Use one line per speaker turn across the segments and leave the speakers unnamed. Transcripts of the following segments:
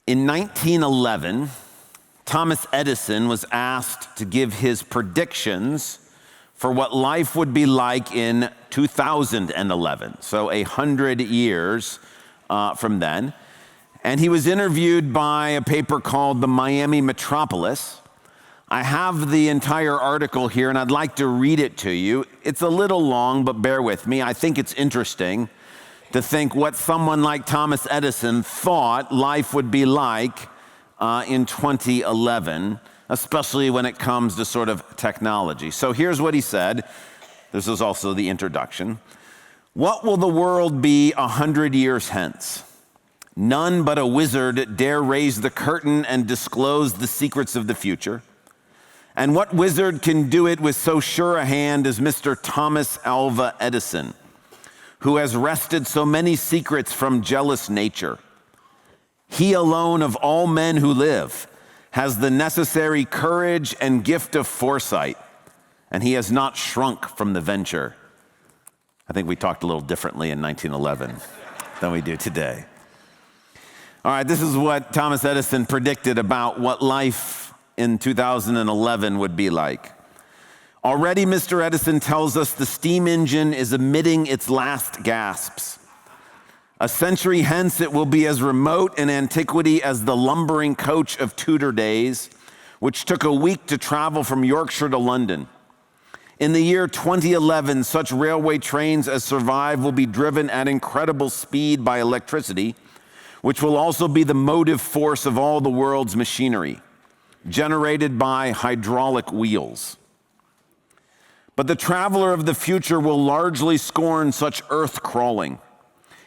In 1911, Thomas Edison was asked to give his predictions for what life would be like in 2011, so 100 years from then. And he was interviewed by a paper called the Miami Metropolis. I have the entire article here, and I'd like to read it to you. It's a little long, but bear with me. I think it's interesting to think what someone like Thomas Edison thought life would be like in 2011, especially when it comes to sort of technology. So here's what he said. This is also the introduction. What will the world be 100 years hence? None but a wizard dare raise the curtain and disclose the secrets of the future. And what wizard can do it with so sure a hand as Mr. Thomas Alva Edison, who has wrested so many secrets from jealous nature? He alone of all men who live has the necessary courage and gift of foresight, and he has not shrunk from the venture. I think we talked a little differently in 1911 than we do today. All right, this is what Thomas Edison predicted about what life in 2011 would be like. Already, Mr. Edison tells us the steam engine is emitting its last gasps. A century hence, it will be as remote in antiquity as the lumbering coach of Tudor days, which took a week to travel from Yorkshire to London. In the year 2011, such railway trains as survive will be driven at incredible speed by electricity, which will also be the motive force of all the world's machinery, generated by hydraulic wheels. But the traveler of the future will largely scorn such earth crawling.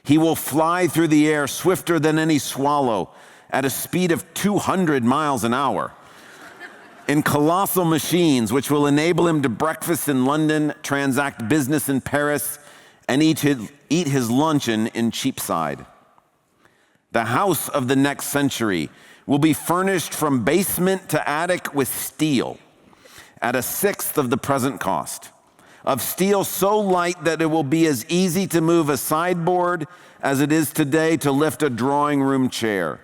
He will fly through the air swifter than any swallow at a speed of 200 miles an hour in colossal machines which will enable him to breakfast in London, transact business in Paris, and eat his luncheon in Cheapside. The house of the next century will be furnished from basement to attic with steel at a sixth of the present cost, of steel so light that it will be as easy to move a sideboard as it is today to lift a drawing room chair.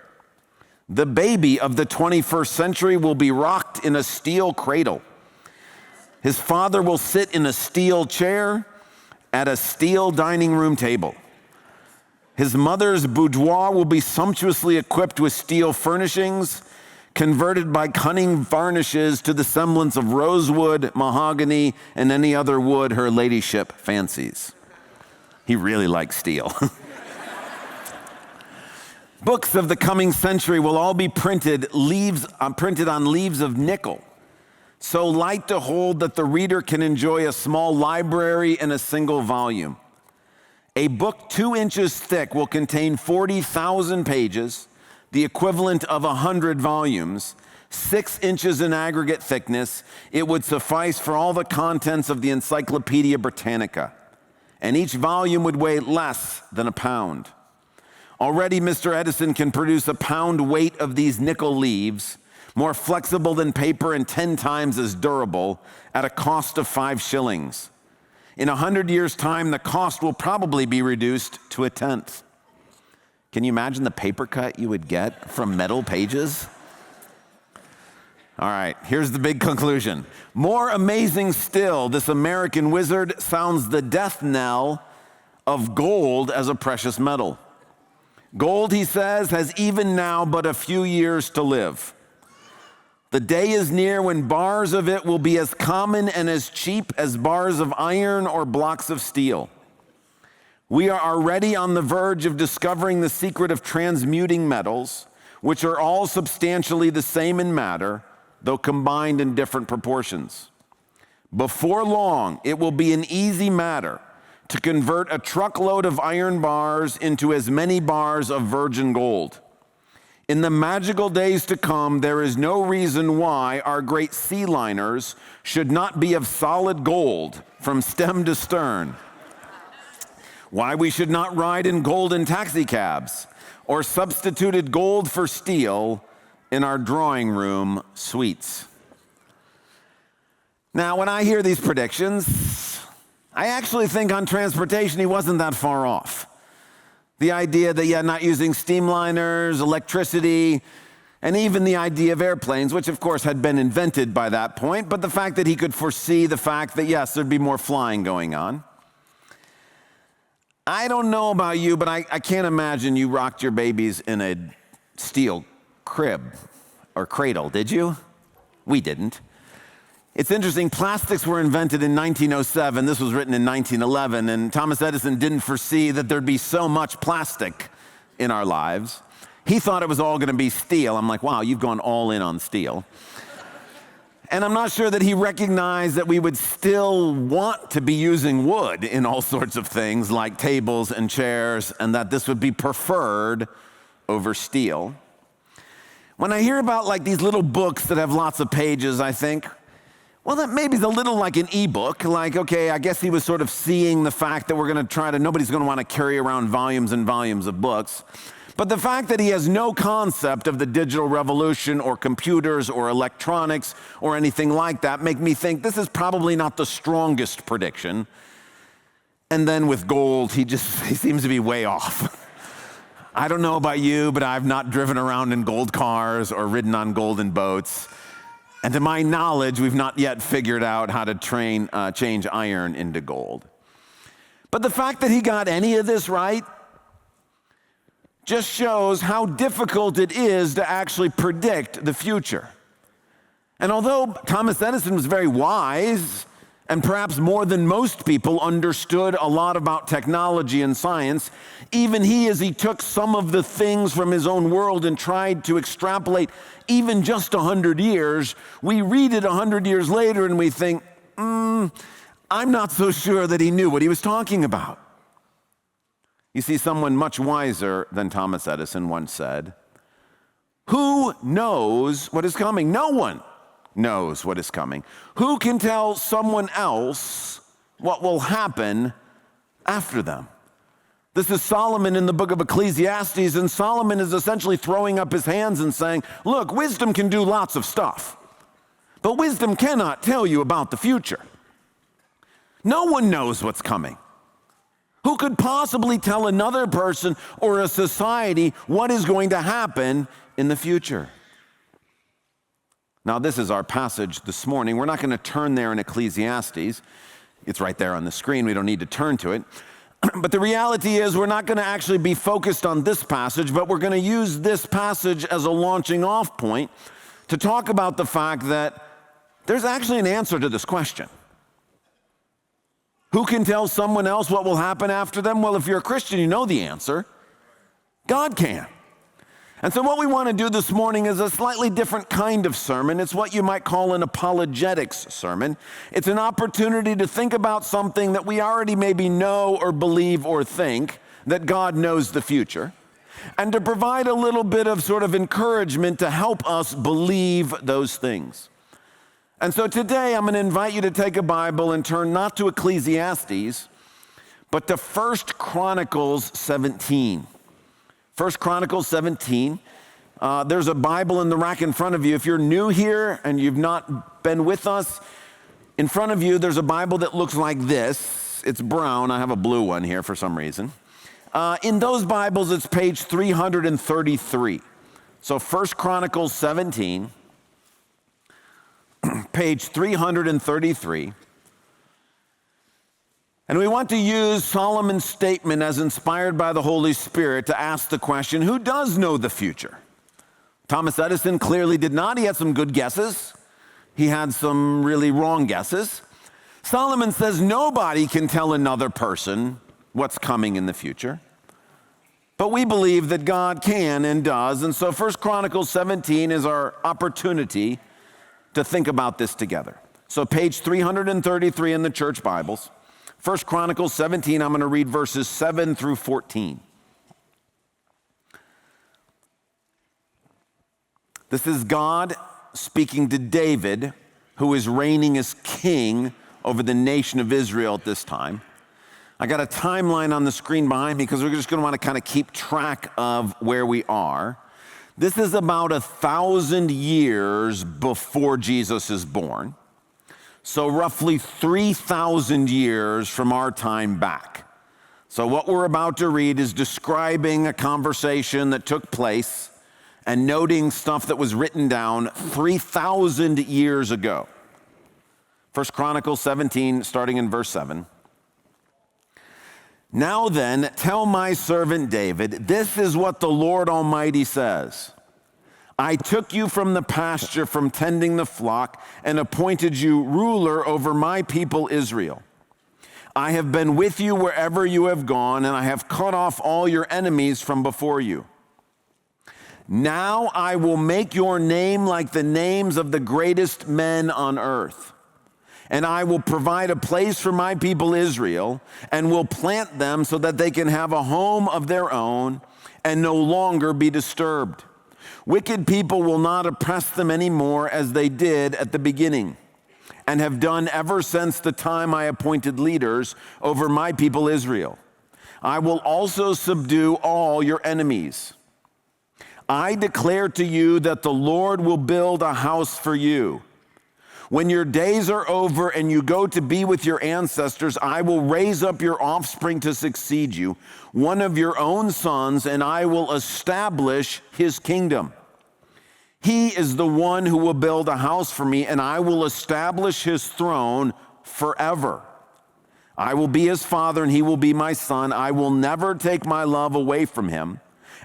The baby of the 21st century will be rocked in a steel cradle. His father will sit in a steel chair at a steel dining room table. His mother's boudoir will be sumptuously equipped with steel furnishings, converted by cunning varnishes to the semblance of rosewood, mahogany, and any other wood her ladyship fancies. He really likes steel. Books of the coming century will all be printed on leaves of nickel, so light to hold that the reader can enjoy a small library in a single volume. A book 2 inches thick will contain 40,000 pages, the equivalent of 100 volumes, 6 inches in aggregate thickness. It would suffice for all the contents of the Encyclopedia Britannica, and each volume would weigh less than a pound. Already, Mr. Edison can produce a pound weight of these nickel leaves, more flexible than paper and 10 times as durable, at a cost of 5 shillings. In 100 years' time, the cost will probably be reduced to a tenth. Can you imagine the paper cut you would get from metal pages? All right, here's the big conclusion. More amazing still, this American wizard sounds the death knell of gold as a precious metal. Gold, he says, has even now but a few years to live. The day is near when bars of it will be as common and as cheap as bars of iron or blocks of steel. We are already on the verge of discovering the secret of transmuting metals, which are all substantially the same in matter, though combined in different proportions. Before long, it will be an easy matter to convert a truckload of iron bars into as many bars of virgin gold. In the magical days to come, there is no reason why our great sea liners should not be of solid gold from stem to stern, why we should not ride in golden taxicabs or substituted gold for steel in our drawing room suites. Now, when I hear these predictions, I actually think on transportation he wasn't that far off. The idea that, not using steamliners, electricity, and even the idea of airplanes, which of course had been invented by that point, but the fact that he could foresee the fact that, yes, there'd be more flying going on. I don't know about you, but I can't imagine you rocked your babies in a steel crib or cradle, did you? We didn't. It's interesting, plastics were invented in 1907. This was written in 1911, and Thomas Edison didn't foresee that there'd be so much plastic in our lives. He thought it was all going to be steel. I'm like, wow, you've gone all in on steel. And I'm not sure that he recognized that we would still want to be using wood in all sorts of things like tables and chairs, and that this would be preferred over steel. When I hear about like these little books that have lots of pages, I think, well, that maybe is a little like an ebook. Like, okay, I guess he was sort of seeing the fact that nobody's going to want to carry around volumes and volumes of books. But the fact that he has no concept of the digital revolution or computers or electronics or anything like that make me think this is probably not the strongest prediction. And then with gold, he seems to be way off. I don't know about you, but I've not driven around in gold cars or ridden on golden boats. And to my knowledge, we've not yet figured out how to change iron into gold. But the fact that he got any of this right just shows how difficult it is to actually predict the future. And although Thomas Edison was very wise, and perhaps more than most people understood a lot about technology and science, even he, as he took some of the things from his own world and tried to extrapolate even just 100 years, we read it 100 years later and we think, I'm not so sure that he knew what he was talking about. You see, someone much wiser than Thomas Edison once said, "Who knows what is coming?" No one knows what is coming. Who can tell someone else what will happen after them? This is Solomon in the book of Ecclesiastes, and Solomon is essentially throwing up his hands and saying, look, wisdom can do lots of stuff, but wisdom cannot tell you about the future. No one knows what's coming. Who could possibly tell another person or a society what is going to happen in the future? Now, this is our passage this morning. We're not going to turn there in Ecclesiastes. It's right there on the screen. We don't need to turn to it. But the reality is we're not going to actually be focused on this passage, but we're going to use this passage as a launching off point to talk about the fact that there's actually an answer to this question. Who can tell someone else what will happen after them? Well, if you're a Christian, you know the answer. God can. And so what we want to do this morning is a slightly different kind of sermon. It's what you might call an apologetics sermon. It's an opportunity to think about something that we already maybe know or believe or think, that God knows the future, and to provide a little bit of sort of encouragement to help us believe those things. And so today I'm going to invite you to take a Bible and turn not to Ecclesiastes, but to 1 Chronicles 17. 1 Chronicles 17. There's a Bible in the rack in front of you. If you're new here and you've not been with us, in front of you there's a Bible that looks like this. It's brown. I have a blue one here for some reason. In those Bibles, it's page 333. So 1 Chronicles 17, page 333. And we want to use Solomon's statement as inspired by the Holy Spirit to ask the question, who does know the future? Thomas Edison clearly did not. He had some good guesses. He had some really wrong guesses. Solomon says nobody can tell another person what's coming in the future. But we believe that God can and does. And so 1 Chronicles 17 is our opportunity to think about this together. So page 333 in the church Bibles. 1 Chronicles 17, I'm going to read verses 7 through 14. This is God speaking to David, who is reigning as king over the nation of Israel at this time. I got a timeline on the screen behind me because we're just going to want to kind of keep track of where we are. This is about 1,000 years before Jesus is born. So roughly 3,000 years from our time back. So what we're about to read is describing a conversation that took place and noting stuff that was written down 3,000 years ago. 1 Chronicles 17, starting in verse 7. Now then, tell my servant David, this is what the Lord Almighty says. I took you from the pasture, from tending the flock, and appointed you ruler over my people Israel. I have been with you wherever you have gone, and I have cut off all your enemies from before you. Now I will make your name like the names of the greatest men on earth. And I will provide a place for my people Israel, and will plant them so that they can have a home of their own and no longer be disturbed. Wicked people will not oppress them anymore as they did at the beginning, and have done ever since the time I appointed leaders over my people Israel. I will also subdue all your enemies. I declare to you that the Lord will build a house for you. When your days are over and you go to be with your ancestors, I will raise up your offspring to succeed you, one of your own sons, and I will establish his kingdom. He is the one who will build a house for me, and I will establish his throne forever. I will be his father, and he will be my son. I will never take my love away from him,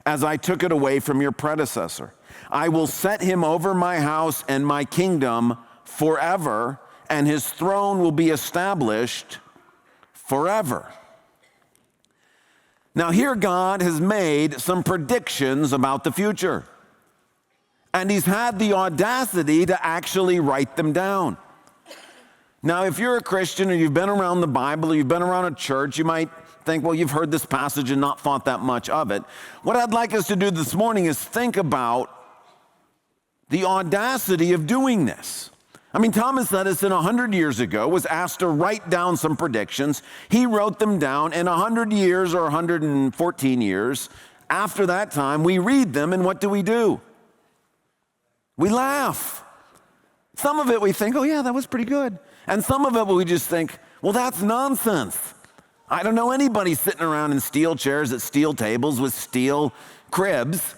as I took it away from your predecessor. I will set him over my house and my kingdom forever, and his throne will be established forever. Now, here God has made some predictions about the future, and he's had the audacity to actually write them down. Now, if you're a Christian or you've been around the Bible or you've been around a church, you might think, well, you've heard this passage and not thought that much of it. What I'd like us to do this morning is think about the audacity of doing this. I mean, Thomas Edison 100 years ago was asked to write down some predictions. He wrote them down, and 100 years or 114 years after that time, we read them, and what do? We laugh. Some of it we think, oh yeah, that was pretty good. And some of it we just think, well, that's nonsense. I don't know anybody sitting around in steel chairs at steel tables with steel cribs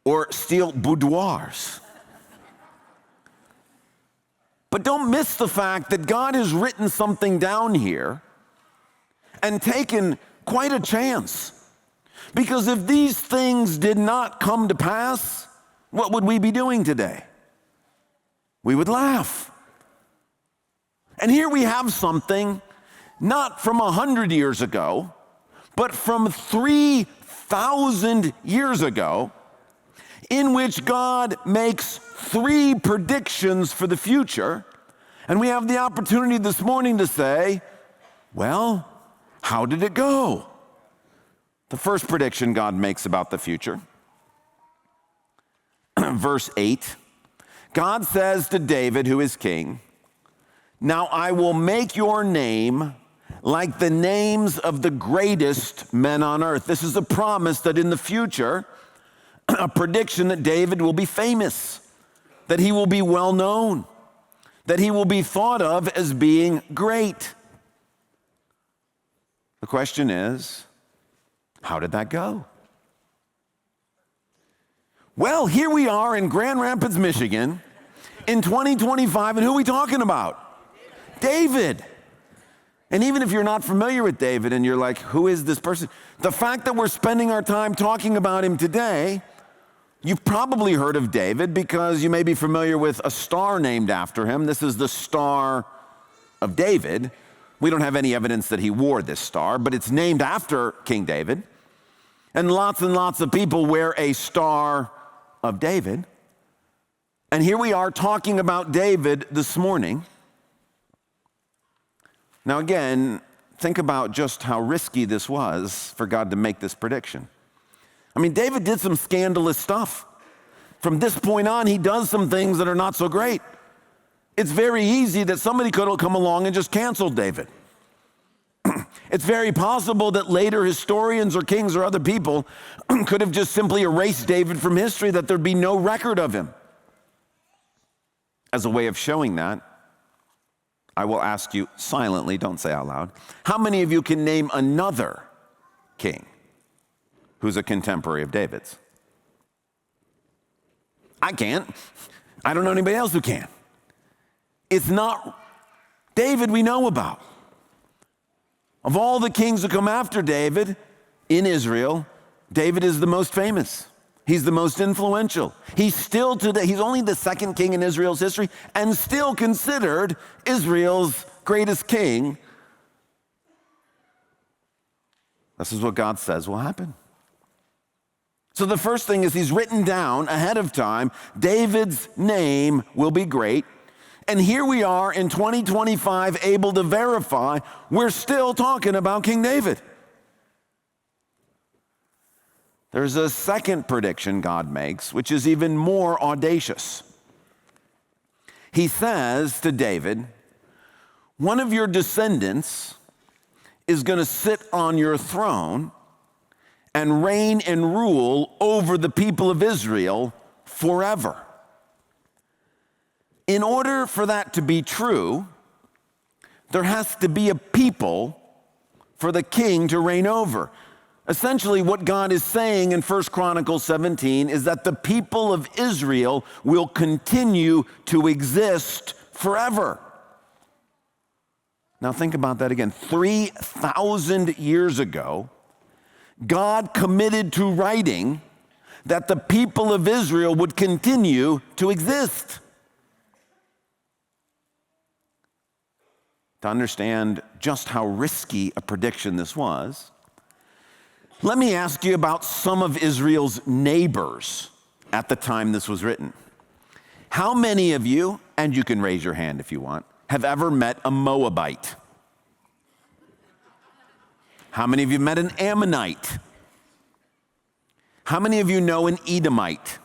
or steel boudoirs. But don't miss the fact that God has written something down here and taken quite a chance. Because if these things did not come to pass, what would we be doing today? We would laugh. And here we have something not from 100 years ago, but from 3,000 years ago, in which God makes 3 predictions for the future. And we have the opportunity this morning to say, well, how did it go? The first prediction God makes about the future, verse 8, God says to David, who is king, now I will make your name like the names of the greatest men on earth. This is a promise that in the future, a prediction that David will be famous, that he will be well known, that he will be thought of as being great. The question is, how did that go? Well, here we are in Grand Rapids, Michigan in 2025, and who are we talking about? David. And even if you're not familiar with David and you're like, who is this person? The fact that we're spending our time talking about him today, you've probably heard of David because you may be familiar with a star named after him. This is the Star of David. We don't have any evidence that he wore this star, but it's named after King David. And lots of people wear a Star of David. And here we are talking about David this morning. Now again, think about just how risky this was for God to make this prediction. I mean, David did some scandalous stuff. From this point on, he does some things that are not so great. It's very easy that somebody could have come along and just canceled David. It's very possible that later historians or kings or other people could have just simply erased David from history, that there'd be no record of him. As a way of showing that, I will ask you silently, don't say out loud, how many of you can name another king who's a contemporary of David's? I can't. I don't know anybody else who can. It's not David we know about. Of all the kings who come after David in Israel, David is the most famous. He's the most influential. He's still today, he's only the second king in Israel's history and still considered Israel's greatest king. This is what God says will happen. So the first thing is he's written down ahead of time, David's name will be great. And here we are in 2025 able to verify we're still talking about King David. There's a second prediction God makes, which is even more audacious. He says to David, one of your descendants is going to sit on your throne and reign and rule over the people of Israel forever. In order for that to be true, there has to be a people for the king to reign over. Essentially, what God is saying in 1 Chronicles 17 is that the people of Israel will continue to exist forever. Now think about that again. 3,000 years ago, God committed to writing that the people of Israel would continue to exist. To understand just how risky a prediction this was, let me ask you about some of Israel's neighbors at the time this was written. How many of you, and you can raise your hand if you want, have ever met a Moabite? How many of you met an Ammonite? How many of you know an Edomite?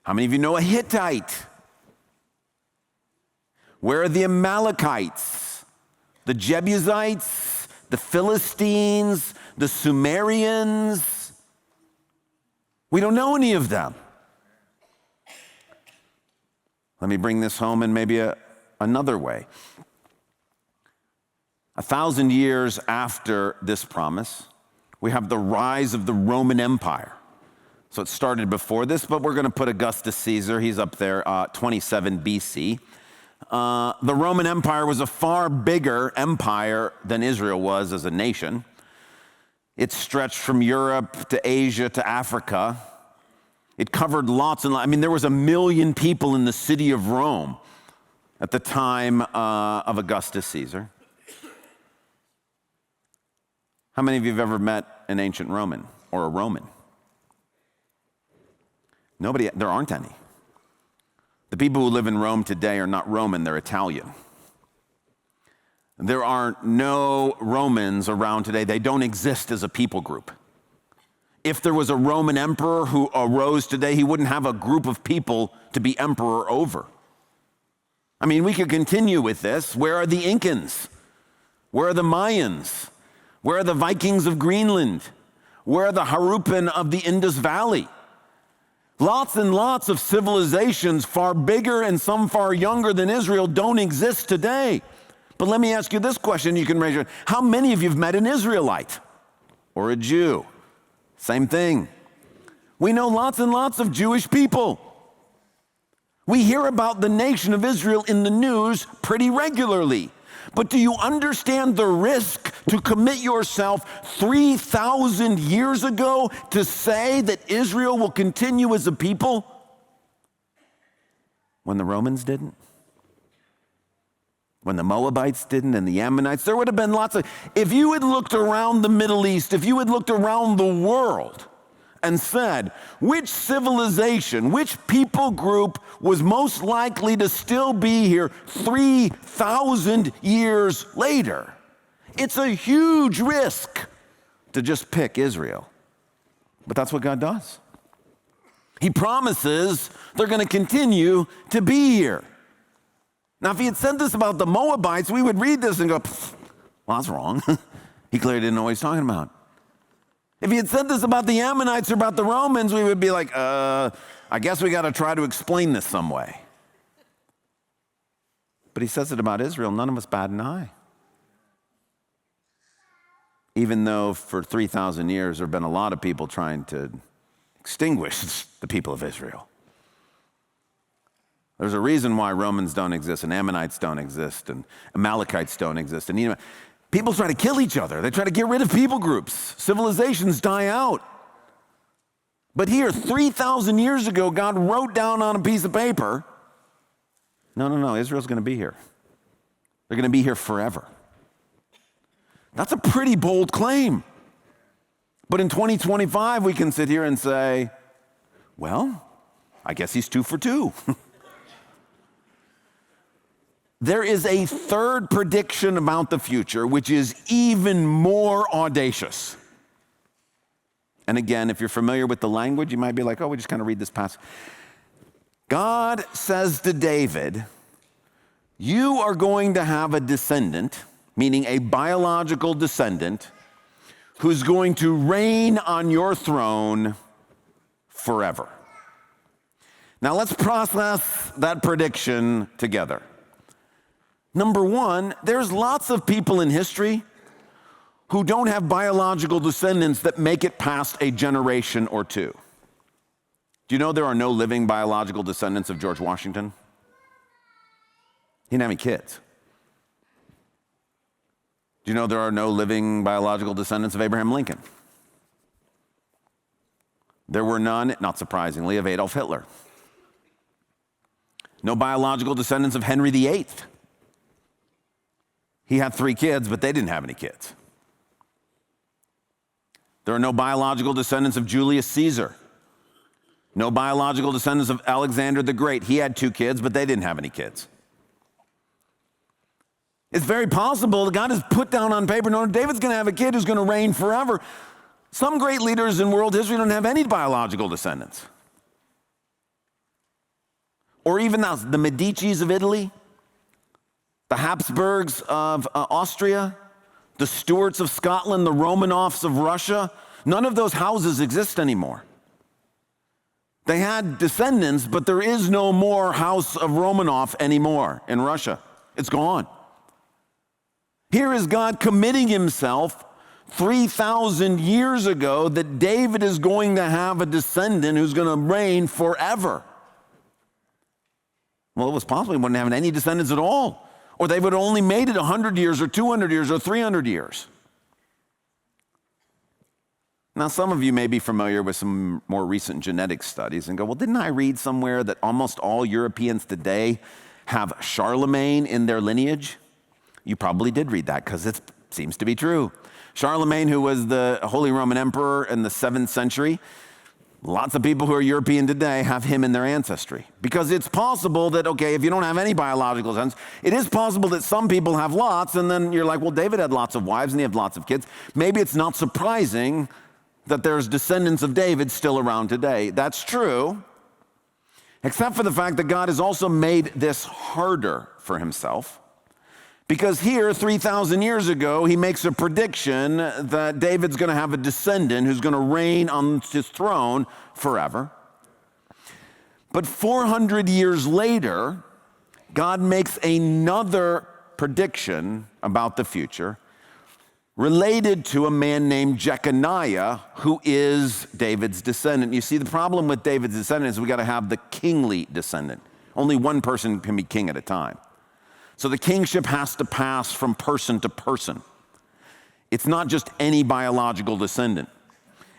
How many of you know a Hittite? Where are the Amalekites, the Jebusites, the Philistines, the Sumerians? We don't know any of them. Let me bring this home in maybe another way. 1,000 years after this promise, we have the rise of the Roman Empire. So it started before this, but we're going to put Augustus Caesar. He's up there, 27 BC. The Roman Empire was a far bigger empire than Israel was as a nation. It stretched from Europe to Asia to Africa. It covered lots and lots. I mean, there was 1 million people in the city of Rome at the time of Augustus Caesar. How many of you have ever met an ancient Roman or a Roman? Nobody, there aren't any. The people who live in Rome today are not Roman, they're Italian. There are no Romans around today. They don't exist as a people group. If there was a Roman emperor who arose today, he wouldn't have a group of people to be emperor over. I mean, we could continue with this. Where are the Incans? Where are the Mayans? Where are the Vikings of Greenland? Where are the Harupan of the Indus Valley? Lots and lots of civilizations far bigger and some far younger than Israel don't exist today. But let me ask you this question, you can raise your hand. How many of you have met an Israelite or a Jew? Same thing. We know lots and lots of Jewish people. We hear about the nation of Israel in the news pretty regularly. But do you understand the risk to commit yourself 3,000 years ago to say that Israel will continue as a people when the Romans didn't? When the Moabites didn't and the Ammonites? There would have been lots of, if you had looked around the Middle East, if you had looked around the world and said, which civilization, which people group was most likely to still be here 3,000 years later? It's a huge risk to just pick Israel. But that's what God does. He promises they're going to continue to be here. Now, if he had said this about the Moabites, we would read this and go, well, that's wrong. He clearly didn't know what he's talking about. If he had said this about the Ammonites or about the Romans, we would be like, I guess we got to try to explain this some way. But he says it about Israel, none of us bat an eye. Even though for 3,000 years there have been a lot of people trying to extinguish the people of Israel. There's a reason why Romans don't exist and Ammonites don't exist and Amalekites don't exist. And people try to kill each other. They try to get rid of people groups. Civilizations die out. But here, 3,000 years ago, God wrote down on a piece of paper, no, Israel's going to be here. They're going to be here forever. That's a pretty bold claim. But in 2025, we can sit here and say, well, I guess he's 2 for 2. There is a third prediction about the future, which is even more audacious. And again, if you're familiar with the language, you might be like, oh, we just kind of read this passage. God says to David, you are going to have a descendant, meaning a biological descendant, who's going to reign on your throne forever. Now let's process that prediction together. Number one, there's lots of people in history who don't have biological descendants that make it past a generation or two. Do you know there are no living biological descendants of George Washington? He didn't have any kids. Do you know there are no living biological descendants of Abraham Lincoln? There were none, not surprisingly, of Adolf Hitler. No biological descendants of Henry VIII. He had 3 kids, but they didn't have any kids. There are no biological descendants of Julius Caesar. No biological descendants of Alexander the Great. He had 2 kids, but they didn't have any kids. It's very possible that God has put down on paper, no, David's going to have a kid who's going to reign forever. Some great leaders in world history don't have any biological descendants. Or even now, the Medicis of Italy, the Habsburgs of Austria, the Stuarts of Scotland, the Romanovs of Russia. None of those houses exist anymore. They had descendants, but there is no more house of Romanov anymore in Russia. It's gone. Here is God committing himself 3,000 years ago that David is going to have a descendant who's going to reign forever. Well, it was possible he wouldn't have any descendants at all. Or they would have only made it 100 years or 200 years or 300 years. Now, some of you may be familiar with some more recent genetic studies and go, well, didn't I read somewhere that almost all Europeans today have Charlemagne in their lineage? You probably did read that because it seems to be true. Charlemagne, who was the Holy Roman Emperor in the 7th century, lots of people who are European today have him in their ancestry. Because it's possible that, okay, if you don't have any biological sense, it is possible that some people have lots, and then you're like, well, David had lots of wives and he had lots of kids. Maybe it's not surprising that there's descendants of David still around today. That's true, except for the fact that God has also made this harder for himself. Because here, 3,000 years ago, he makes a prediction that David's going to have a descendant who's going to reign on his throne forever. But 400 years later, God makes another prediction about the future related to a man named Jeconiah, who is David's descendant. You see, the problem with David's descendant is we got to have the kingly descendant. Only one person can be king at a time. So the kingship has to pass from person to person. It's not just any biological descendant.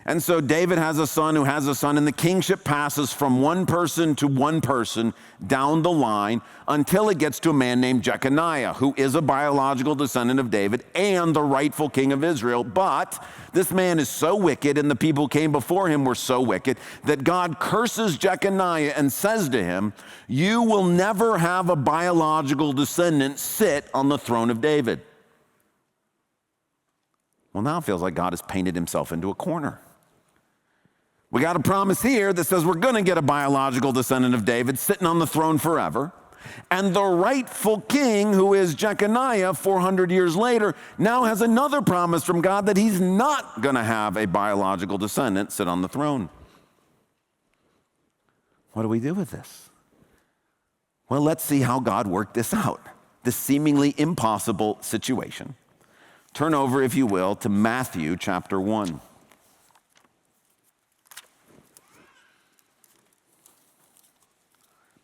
And so David has a son who has a son, and the kingship passes from one person to one person down the line until it gets to a man named Jeconiah, who is a biological descendant of David and the rightful king of Israel. But this man is so wicked, and the people who came before him were so wicked, that God curses Jeconiah and says to him, you will never have a biological descendant sit on the throne of David. Well, now it feels like God has painted himself into a corner. We got a promise here that says we're going to get a biological descendant of David sitting on the throne forever. And the rightful king, who is Jeconiah 400 years later, now has another promise from God that he's not going to have a biological descendant sit on the throne. What do we do with this? Well, let's see how God worked this out. this seemingly impossible situation. Turn over, if you will, to Matthew chapter 1.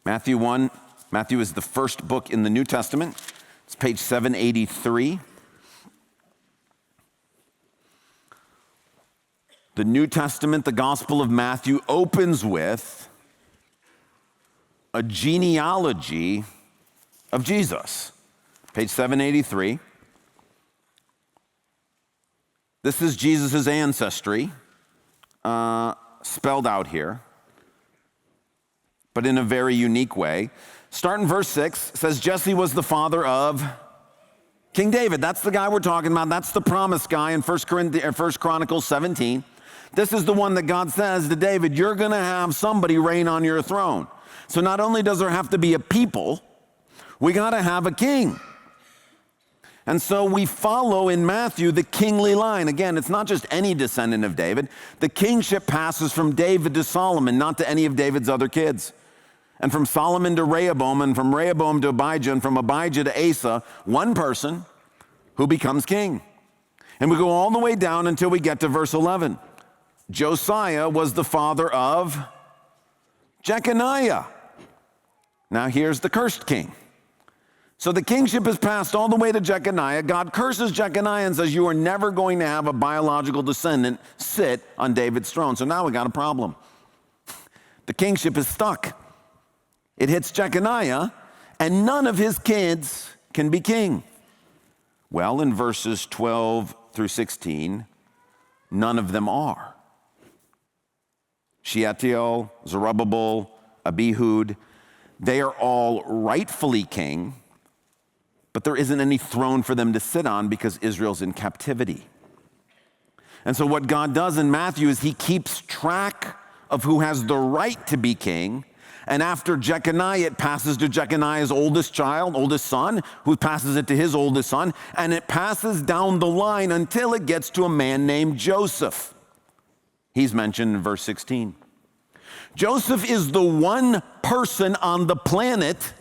Matthew 1. Matthew is the first book in the New Testament. It's page 783. The New Testament, the Gospel of Matthew, opens with a genealogy of Jesus. Page 783. This is Jesus' ancestry, spelled out here, but in a very unique way. Start in verse 6, says Jesse was the father of King David. That's the guy we're talking about. That's the promised guy in 1 Chronicles 17. This is the one that God says to David, you're going to have somebody reign on your throne. So not only does there have to be a people, we got to have a king. And so we follow in Matthew the kingly line. Again, it's not just any descendant of David. The kingship passes from David to Solomon, not to any of David's other kids. And from Solomon to Rehoboam, and from Rehoboam to Abijah, and from Abijah to Asa, one person who becomes king. And we go all the way down until we get to verse 11. Josiah was the father of Jeconiah. Now here's the cursed king. So the kingship is passed all the way to Jeconiah. God curses Jeconiah and says, you are never going to have a biological descendant sit on David's throne. So now we got a problem. The kingship is stuck. It hits Jeconiah, and none of his kids can be king. Well, in verses 12 through 16, none of them are. Shealtiel, Zerubbabel, Abihud, they are all rightfully king, but there isn't any throne for them to sit on because Israel's in captivity. And so what God does in Matthew is he keeps track of who has the right to be king. And after Jeconiah, it passes to Jeconiah's oldest son, who passes it to his oldest son. And it passes down the line until it gets to a man named Joseph. He's mentioned in verse 16. Joseph is the one person on the planet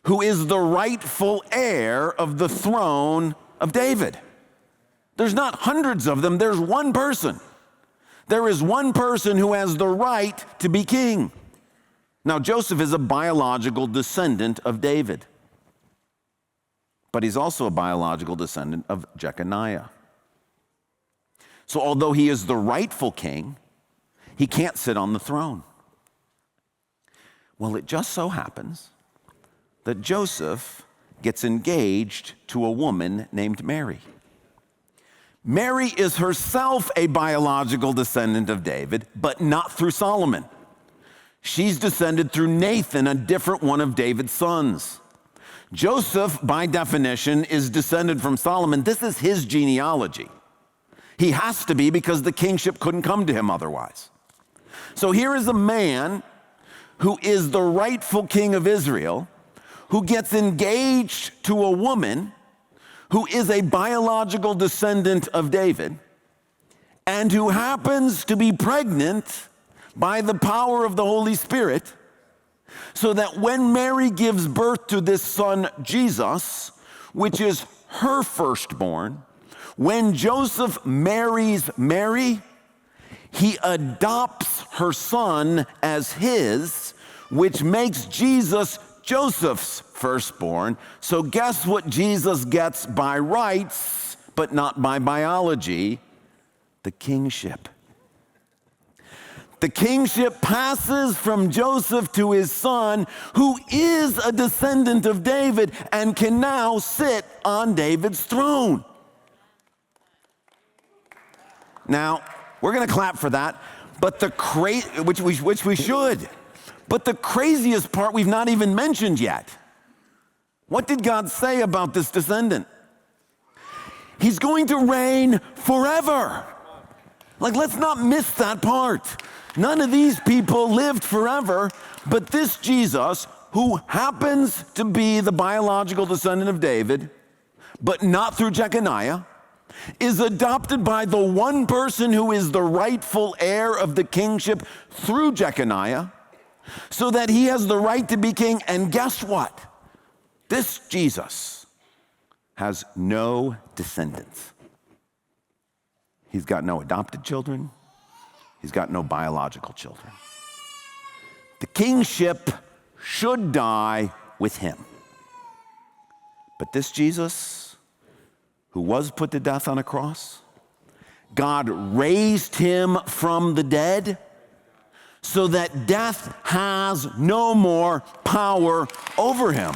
who is the rightful heir of the throne of David. There's not hundreds of them, there's one person. There is one person who has the right to be king. Now, Joseph is a biological descendant of David, but he's also a biological descendant of Jeconiah. So although he is the rightful king, he can't sit on the throne. Well, it just so happens that Joseph gets engaged to a woman named Mary. Mary is herself a biological descendant of David, but not through Solomon. She's descended through Nathan, a different one of David's sons. Joseph, by definition, is descended from Solomon. This is his genealogy. He has to be because the kingship couldn't come to him otherwise. So here is a man who is the rightful king of Israel, who gets engaged to a woman who is a biological descendant of David, and who happens to be pregnant by the power of the Holy Spirit, so that when Mary gives birth to this son, Jesus, which is her firstborn, when Joseph marries Mary, he adopts her son as his, which makes Jesus Joseph's firstborn. So guess what Jesus gets by rights, but not by biology? The kingship. The kingship passes from Joseph to his son, who is a descendant of David and can now sit on David's throne. Now, we're going to clap for that, but which we should. But the craziest part we've not even mentioned yet. What did God say about this descendant? He's going to reign forever. Like, let's not miss that part. None of these people lived forever, but this Jesus, who happens to be the biological descendant of David, but not through Jeconiah, is adopted by the one person who is the rightful heir of the kingship through Jeconiah, so that he has the right to be king. And guess what? This Jesus has no descendants. He's got no adopted children. He's got no biological children. The kingship should die with him. But this Jesus, who was put to death on a cross, God raised him from the dead so that death has no more power over him.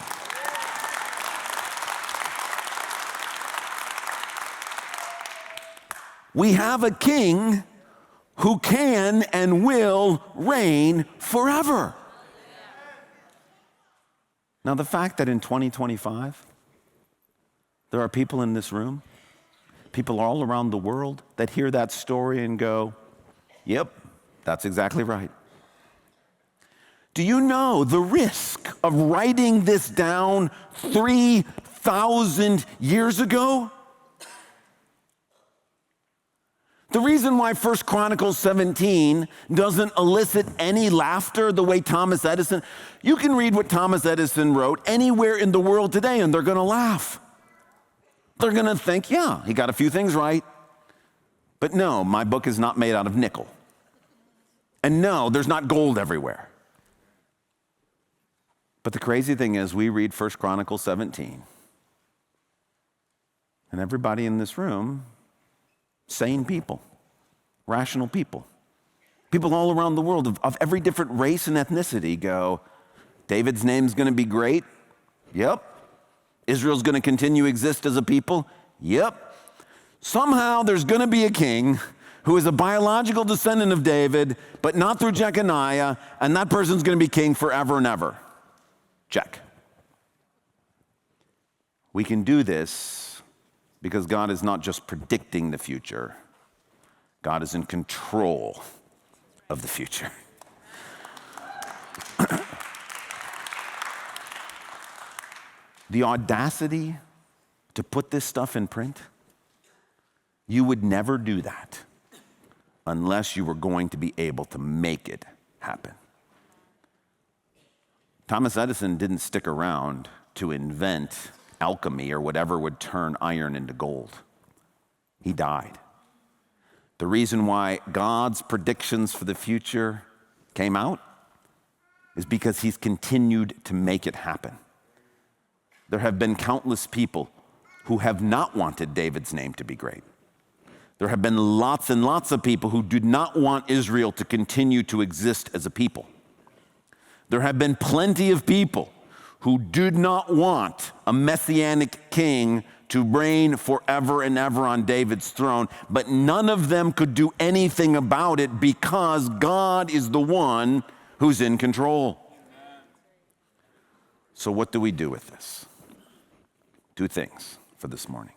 We have a king who can and will reign forever. Now, the fact that in 2025, there are people in this room, people all around the world that hear that story and go, yep, that's exactly right. Do you know the risk of writing this down 3,000 years ago? The reason why 1 Chronicles 17 doesn't elicit any laughter the way Thomas Edison, you can read what Thomas Edison wrote anywhere in the world today and they're gonna laugh. They're gonna think, yeah, he got a few things right. But no, my book is not made out of nickel. And no, there's not gold everywhere. But the crazy thing is we read 1 Chronicles 17 and everybody in this room, sane people, rational people, people all around the world of every different race and ethnicity go, David's name's gonna be great. Yep. Israel's gonna continue to exist as a people. Yep. Somehow there's gonna be a king who is a biological descendant of David, but not through Jeconiah, and that person's gonna be king forever and ever. Check. We can do this because God is not just predicting the future, God is in control of the future. The audacity to put this stuff in print, you would never do that unless you were going to be able to make it happen. Thomas Edison didn't stick around to invent alchemy or whatever would turn iron into gold. He died. The reason why God's predictions for the future came out is because he's continued to make it happen. There have been countless people who have not wanted David's name to be great. There have been lots and lots of people who did not want Israel to continue to exist as a people. There have been plenty of people who did not want a messianic king to reign forever and ever on David's throne, but none of them could do anything about it because God is the one who's in control. So what do we do with this? Two things for this morning.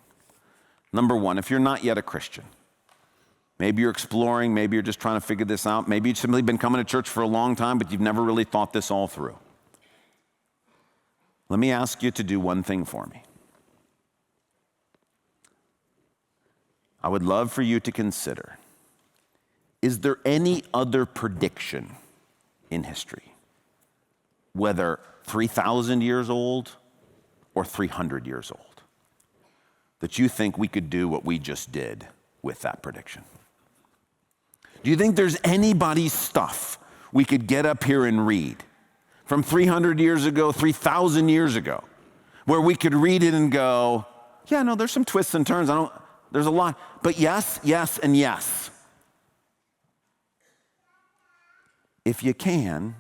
Number one, if you're not yet a Christian, maybe you're exploring, maybe you're just trying to figure this out, maybe you've simply been coming to church for a long time, but you've never really thought this all through. Let me ask you to do one thing for me. I would love for you to consider, is there any other prediction in history, whether 3,000 years old or 300 years old, that you think we could do what we just did with that prediction? Do you think there's anybody's stuff we could get up here and read from 300 years ago, 3,000 years ago, where we could read it and go, yeah, no, there's some twists and turns. There's a lot, but yes, yes, and yes. If you can,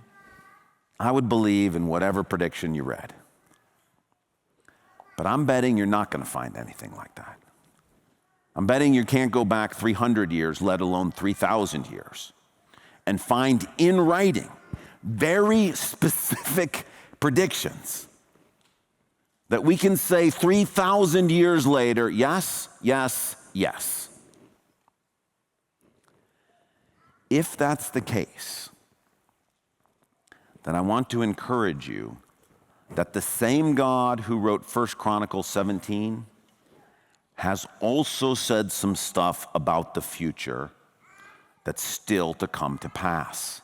I would believe in whatever prediction you read. But I'm betting you're not going to find anything like that. I'm betting you can't go back 300 years, let alone 3,000 years, and find in writing very specific predictions that we can say 3,000 years later, yes, yes, yes. If that's the case, then I want to encourage you that the same God who wrote 1 Chronicles 17 has also said some stuff about the future that's still to come to pass.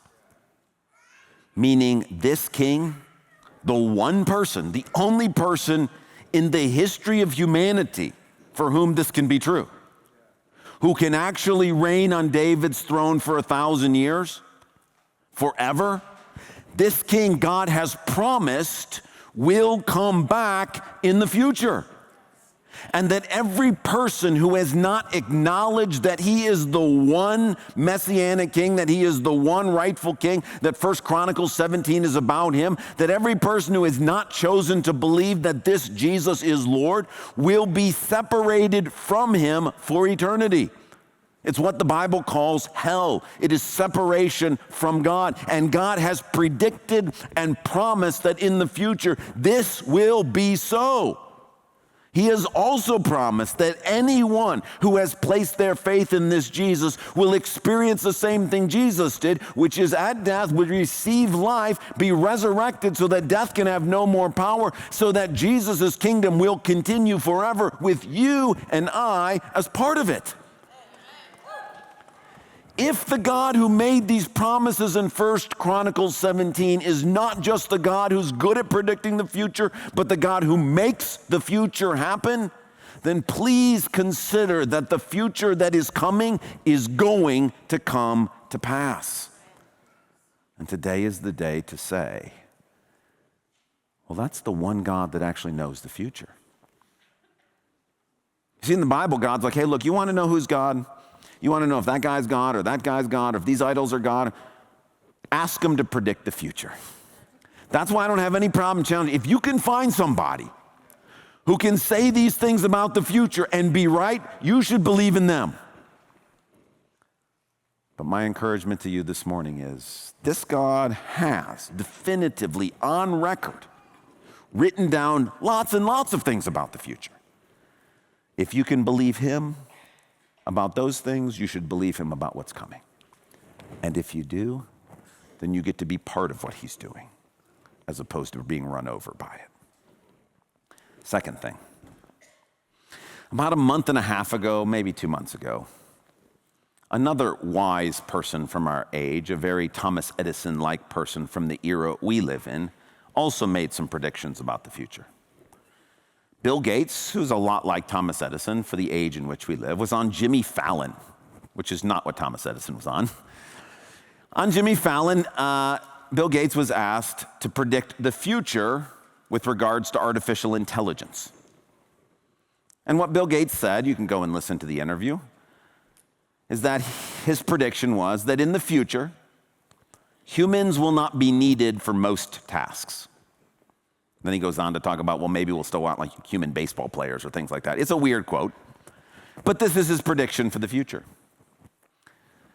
Meaning this king, the one person, the only person in the history of humanity for whom this can be true, who can actually reign on David's throne for 1,000 years, forever. This king God has promised will come back in the future. And that every person who has not acknowledged that he is the one messianic king, that he is the one rightful king, that 1 Chronicles 17 is about him, that every person who has not chosen to believe that this Jesus is Lord will be separated from him for eternity. It's what the Bible calls hell. It is separation from God. And God has predicted and promised that in the future this will be so. He has also promised that anyone who has placed their faith in this Jesus will experience the same thing Jesus did, which is at death would receive life, be resurrected so that death can have no more power, so that Jesus' kingdom will continue forever with you and I as part of it. If the God who made these promises in 1 Chronicles 17 is not just the God who's good at predicting the future, but the God who makes the future happen, then please consider that the future that is coming is going to come to pass. And today is the day to say, well, that's the one God that actually knows the future. You see, in the Bible, God's like, hey, look, you want to know who's God? You want to know if that guy's God or that guy's God or if these idols are God? Ask them to predict the future. That's why I don't have any problem challenging. If you can find somebody who can say these things about the future and be right, you should believe in them. But my encouragement to you this morning is this God has definitively on record written down lots and lots of things about the future. If you can believe him about those things, you should believe him about what's coming. And if you do, then you get to be part of what he's doing, as opposed to being run over by it. Second thing, about a month and a half ago, maybe 2 months ago, another wise person from our age, a very Thomas Edison-like person from the era we live in, also made some predictions about the future. Bill Gates, who's a lot like Thomas Edison for the age in which we live, was on Jimmy Fallon, which is not what Thomas Edison was on. On Jimmy Fallon, Bill Gates was asked to predict the future with regards to artificial intelligence. And what Bill Gates said, you can go and listen to the interview, is that his prediction was that in the future, humans will not be needed for most tasks. Then he goes on to talk about, well, maybe we'll still want like human baseball players or things like that. It's a weird quote, but this is his prediction for the future.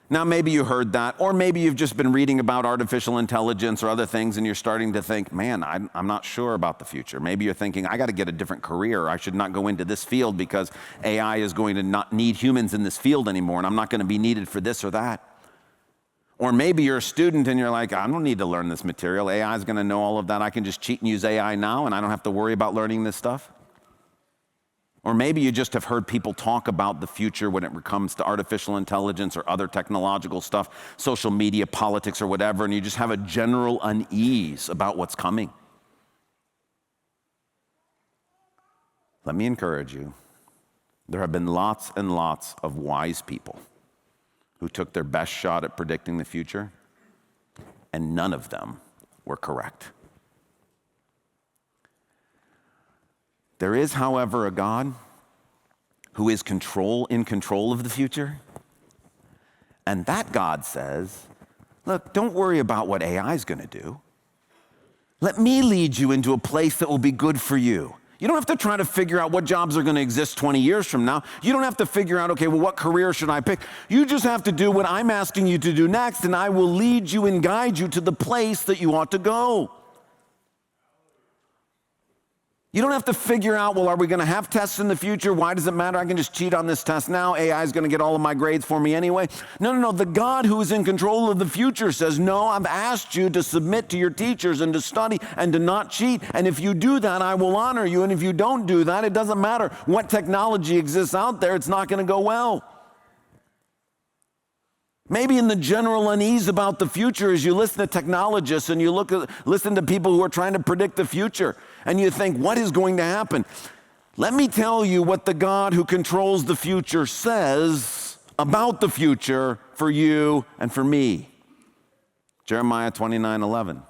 Now, maybe you heard that, or maybe you've just been reading about artificial intelligence or other things and you're starting to think, man, I'm not sure about the future. Maybe you're thinking, I got to get a different career. I should not go into this field because AI is going to not need humans in this field anymore and I'm not going to be needed for this or that. Or maybe you're a student and you're like, I don't need to learn this material. AI is going to know all of that. I can just cheat and use AI now and I don't have to worry about learning this stuff. Or maybe you just have heard people talk about the future when it comes to artificial intelligence or other technological stuff, social media, politics, or whatever, and you just have a general unease about what's coming. Let me encourage you. There have been lots and lots of wise people who took their best shot at predicting the future, and none of them were correct. There is, however, a God who is in control of the future, and that God says, look, don't worry about what AI is going to do. Let me lead you into a place that will be good for you. You don't have to try to figure out what jobs are going to exist 20 years from now. You don't have to figure out, okay, well, what career should I pick? You just have to do what I'm asking you to do next, and I will lead you and guide you to the place that you ought to go. You don't have to figure out, well, are we going to have tests in the future? Why does it matter? I can just cheat on this test now. AI is going to get all of my grades for me anyway. No. The God who is in control of the future says, no, I've asked you to submit to your teachers and to study and to not cheat. And if you do that, I will honor you. And if you don't do that, it doesn't matter what technology exists out there. It's not going to go well. Maybe in the general unease about the future as you listen to technologists and you listen to people who are trying to predict the future and you think, what is going to happen? Let me tell you what the God who controls the future says about the future for you and for me. Jeremiah 29:11.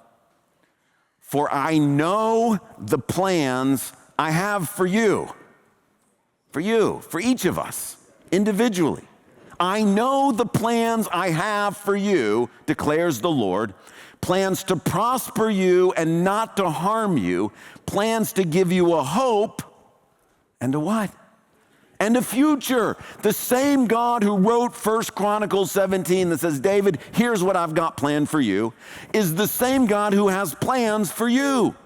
For I know the plans I have for you, for each of us individually. I know the plans I have for you, declares the Lord, plans to prosper you and not to harm you, plans to give you a hope and a what? And a future. The same God who wrote 1 Chronicles 17 that says, David, here's what I've got planned for you, is the same God who has plans for you.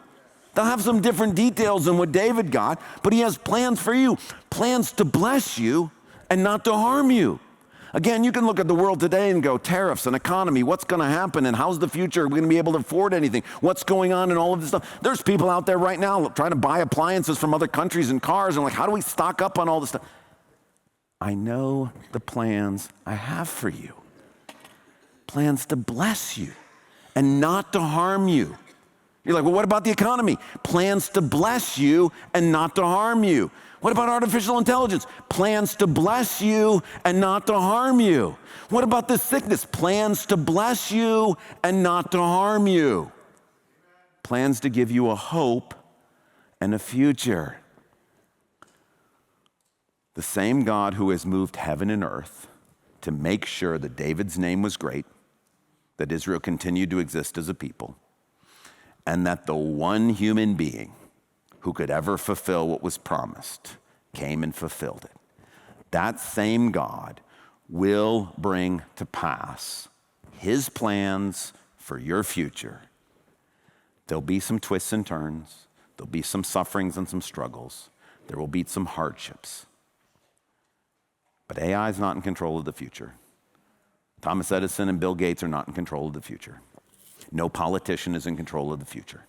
They'll have some different details than what David got, but he has plans for you, plans to bless you and not to harm you. Again, you can look at the world today and go, tariffs and economy, what's going to happen and how's the future? Are we going to be able to afford anything? What's going on and all of this stuff? There's people out there right now trying to buy appliances from other countries and cars and like, how do we stock up on all this stuff? I know the plans I have for you. Plans to bless you and not to harm you. You're like, well, what about the economy? Plans to bless you and not to harm you. What about artificial intelligence? Plans to bless you and not to harm you. What about this sickness? Plans to bless you and not to harm you. Plans to give you a hope and a future. The same God who has moved heaven and earth to make sure that David's name was great, that Israel continued to exist as a people, and that the one human being who could ever fulfill what was promised came and fulfilled it. That same God will bring to pass his plans for your future. There'll be some twists and turns. There'll be some sufferings and some struggles. There will be some hardships. But AI is not in control of the future. Thomas Edison and Bill Gates are not in control of the future. No politician is in control of the future.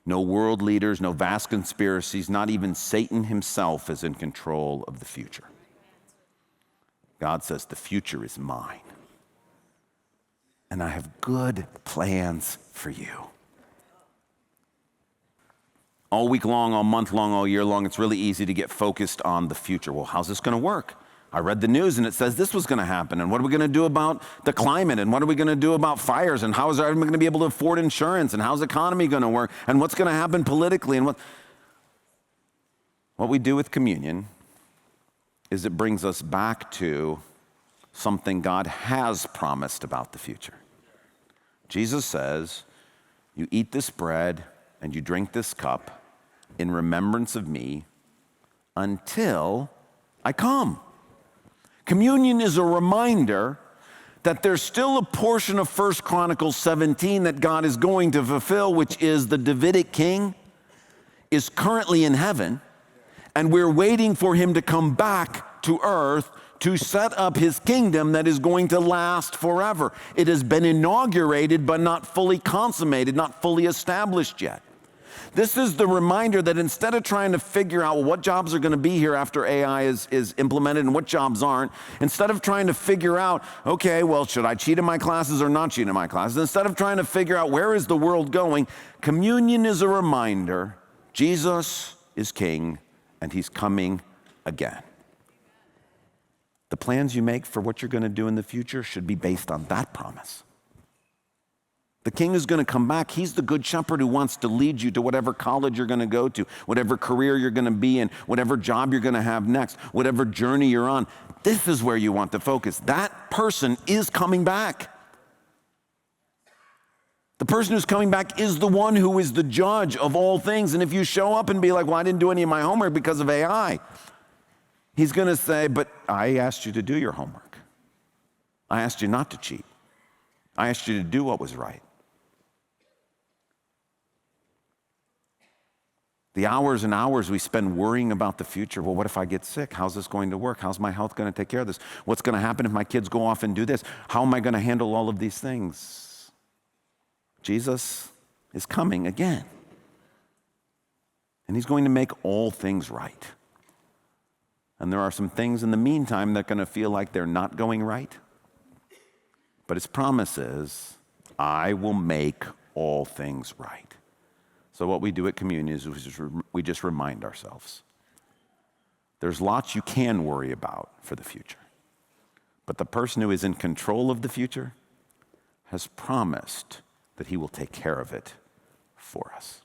No world leaders, no vast conspiracies, not even Satan himself is in control of the future. God says, the future is mine. And I have good plans for you. All week long, all month long, all year long, it's really easy to get focused on the future. Well, how's this going to work? I read the news and it says this was going to happen. And what are we going to do about the climate? And what are we going to do about fires? And how is everyone going to be able to afford insurance? And how's the economy going to work? And what's going to happen politically? And what we do with communion is it brings us back to something God has promised about the future. Jesus says, you eat this bread and you drink this cup in remembrance of me until I come. Communion is a reminder that there's still a portion of 1 Chronicles 17 that God is going to fulfill, which is the Davidic king is currently in heaven, and we're waiting for him to come back to earth to set up his kingdom that is going to last forever. It has been inaugurated, but not fully consummated, not fully established yet. This is the reminder that instead of trying to figure out what jobs are going to be here after AI is implemented and what jobs aren't, instead of trying to figure out, okay, well, should I cheat in my classes or not cheat in my classes? Instead of trying to figure out where is the world going, communion is a reminder Jesus is king and he's coming again. The plans you make for what you're going to do in the future should be based on that promise. The king is going to come back. He's the good shepherd who wants to lead you to whatever college you're going to go to, whatever career you're going to be in, whatever job you're going to have next, whatever journey you're on. This is where you want to focus. That person is coming back. The person who's coming back is the one who is the judge of all things. And if you show up and be like, well, I didn't do any of my homework because of AI, he's going to say, but I asked you to do your homework. I asked you not to cheat. I asked you to do what was right. The hours and hours we spend worrying about the future. Well, what if I get sick? How's this going to work? How's my health going to take care of this? What's going to happen if my kids go off and do this? How am I going to handle all of these things? Jesus is coming again. And he's going to make all things right. And there are some things in the meantime that are going to feel like they're not going right. But his promise is, I will make all things right. So what we do at communion is we just remind ourselves. There's lots you can worry about for the future. But the person who is in control of the future has promised that he will take care of it for us.